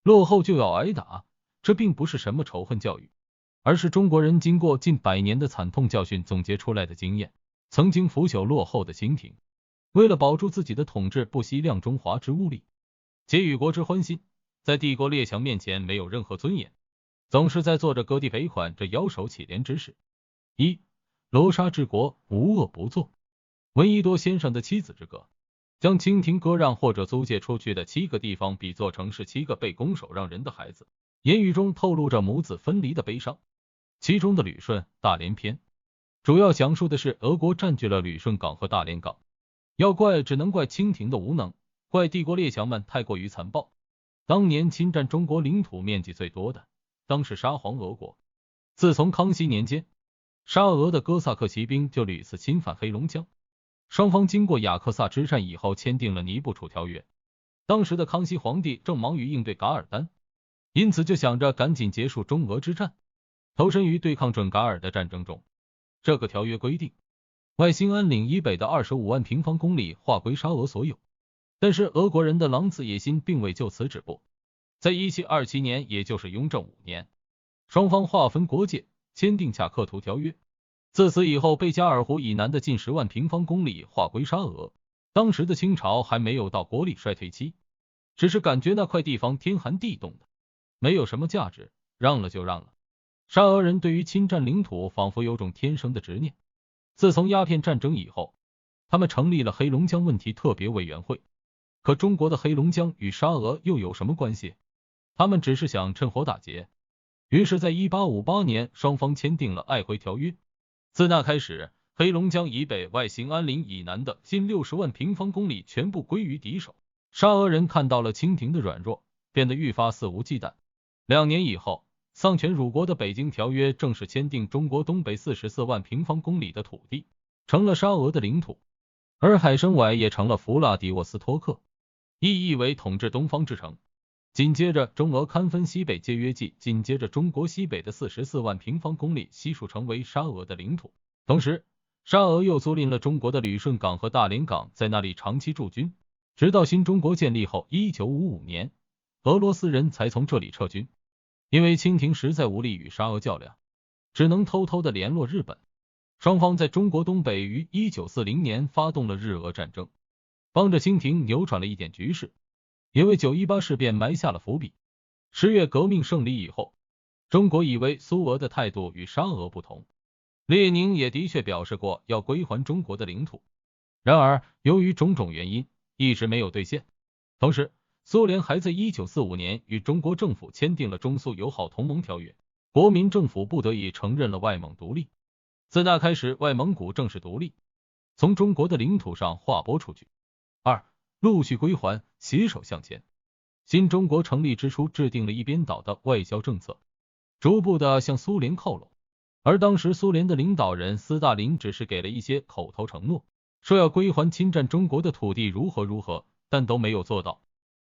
落后就要挨打，这并不是什么仇恨教育，而是中国人经过近100年的惨痛教训总结出来的经验。曾经腐朽落后的清廷，为了保住自己的统治，不惜亮中华之污吏，皆与国之欢心，在帝国列强面前没有任何尊严，总是在做着割地赔款这摇手乞怜之事。罗刹治国，无恶不作。闻一多先生的妻子之歌，将清廷割让或者租借出去的7个地方比作成是7个被拱手让人的孩子，言语中透露着母子分离的悲伤。其中的旅顺、大连篇主要讲述的是俄国占据了旅顺港和大连港，要怪只能怪清廷的无能，怪帝国列强们太过于残暴。当年侵占中国领土面积最多的当是沙皇俄国。自从康熙年间，沙俄的哥萨克骑兵就屡次侵犯黑龙江，双方经过雅克萨之战以后签订了尼布楚条约。当时的康熙皇帝正忙于应对噶尔丹，因此就想着赶紧结束中俄之战，投身于对抗准噶尔的战争中。这个条约规定，外兴安岭以北的25万平方公里划归沙俄所有，但是俄国人的狼子野心并未就此止步。在1727年，也就是雍正5年，双方划分国界，签订恰克图条约。自此以后，贝加尔湖以南的近10万平方公里划归沙俄。当时的清朝还没有到国力衰退期，只是感觉那块地方天寒地冻的，没有什么价值，让了就让了。沙俄人对于侵占领土仿佛有种天生的执念。自从鸦片战争以后，他们成立了黑龙江问题特别委员会。可中国的黑龙江与沙俄又有什么关系？他们只是想趁火打劫。于是在1858年，双方签订了瑷珲条约。自那开始，黑龙江以北外兴安岭以南的近60万平方公里全部归于敌手。沙俄人看到了清廷的软弱，变得愈发肆无忌惮。2年以后，丧权辱国的北京条约正式签订，中国东北44万平方公里的土地成了沙俄的领土，而海参崴也成了弗拉迪沃斯托克，意义为统治东方之城。紧接着中俄勘分西北界约季，紧接着中国西北的44万平方公里悉数成为沙俄的领土。同时，沙俄又租赁了中国的旅顺港和大连港，在那里长期驻军，直到新中国建立后1955年，俄罗斯人才从这里撤军。因为清廷实在无力与沙俄较量，只能偷偷的联络日本。双方在中国东北于1940年发动了日俄战争，帮着清廷扭转了一点局势，也为9·18事变埋下了伏笔。10月革命胜利以后，中国以为苏俄的态度与沙俄不同，列宁也的确表示过要归还中国的领土，然而由于种种原因一直没有兑现。同时，苏联还在1945年与中国政府签订了中苏友好同盟条约，国民政府不得已承认了外蒙独立。自那开始，外蒙古正式独立，从中国的领土上划拨出去。陆续归还，携手向前。新中国成立之初，制定了一边倒的外交政策，逐步的向苏联靠拢。而当时苏联的领导人斯大林只是给了一些口头承诺，说要归还侵占中国的土地如何，但都没有做到。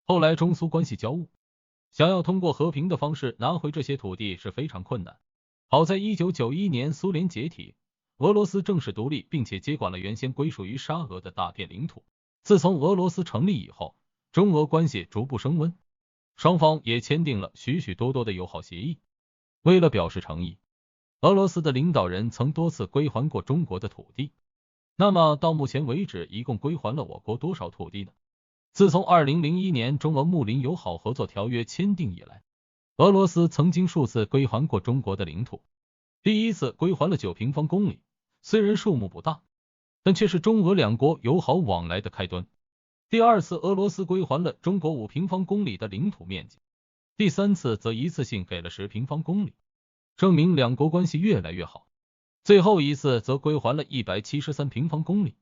后来中苏关系交恶，想要通过和平的方式拿回这些土地是非常困难。好在1991年苏联解体，俄罗斯正式独立，并且接管了原先归属于沙俄的大片领土。自从俄罗斯成立以后，中俄关系逐步升温，双方也签订了许许多多的友好协议。为了表示诚意，俄罗斯的领导人曾多次归还过中国的土地。那么到目前为止，一共归还了我国多少土地呢？自从2001年中俄睦邻友好合作条约签订以来，俄罗斯曾经数次归还过中国的领土。第一次归还了9平方公里，虽然数目不大，但却是中俄两国友好往来的开端。第二次，俄罗斯归还了中国5平方公里的领土面积。第三次则一次性给了10平方公里，证明两国关系越来越好。最后一次则归还了173平方公里，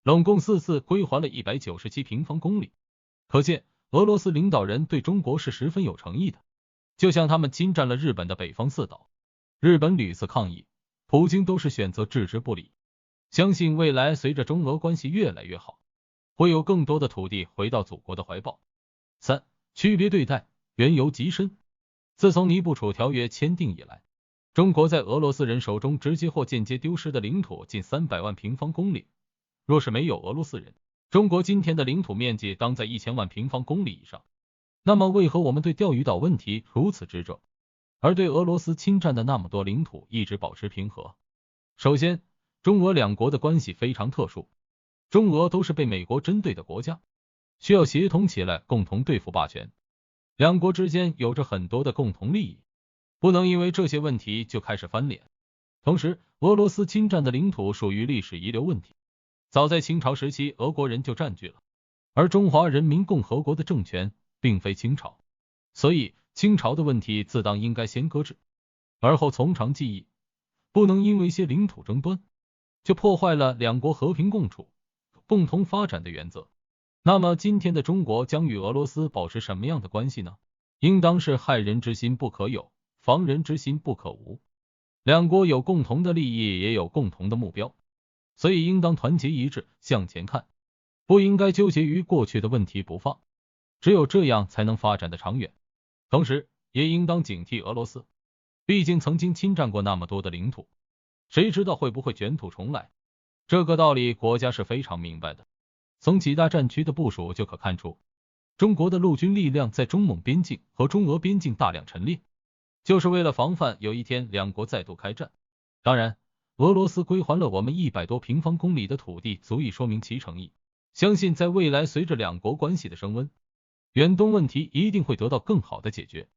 拢共4次归还了197平方公里。可见俄罗斯领导人对中国是十分有诚意的。就像他们侵占了日本的北方4岛，日本屡次抗议，普京都是选择置之不理。相信未来随着中俄关系越来越好，会有更多的土地回到祖国的怀抱。3. 区别对待，缘由极深。自从尼布楚条约签订以来，中国在俄罗斯人手中直接或间接丢失的领土近300万平方公里。若是没有俄罗斯人，中国今天的领土面积当在1000万平方公里以上。那么为何我们对钓鱼岛问题如此执着，而对俄罗斯侵占的那么多领土一直保持平和？首先，中俄两国的关系非常特殊，中俄都是被美国针对的国家，需要协同起来共同对付霸权。两国之间有着很多的共同利益，不能因为这些问题就开始翻脸。同时，俄罗斯侵占的领土属于历史遗留问题，早在清朝时期俄国人就占据了，而中华人民共和国的政权并非清朝，所以清朝的问题自当应该先搁置，而后从长计议，不能因为一些领土争端就破坏了两国和平共处、共同发展的原则。那么今天的中国将与俄罗斯保持什么样的关系呢？应当是害人之心不可有，防人之心不可无。两国有共同的利益，也有共同的目标，所以应当团结一致向前看，不应该纠结于过去的问题不放，只有这样才能发展的长远。同时也应当警惕俄罗斯，毕竟曾经侵占过那么多的领土，谁知道会不会卷土重来？这个道理国家是非常明白的。从几大战区的部署就可看出，中国的陆军力量在中蒙边境和中俄边境大量陈列，就是为了防范有一天两国再度开战。当然，俄罗斯归还了我们100多平方公里的土地，足以说明其诚意。相信在未来随着两国关系的升温，远东问题一定会得到更好的解决。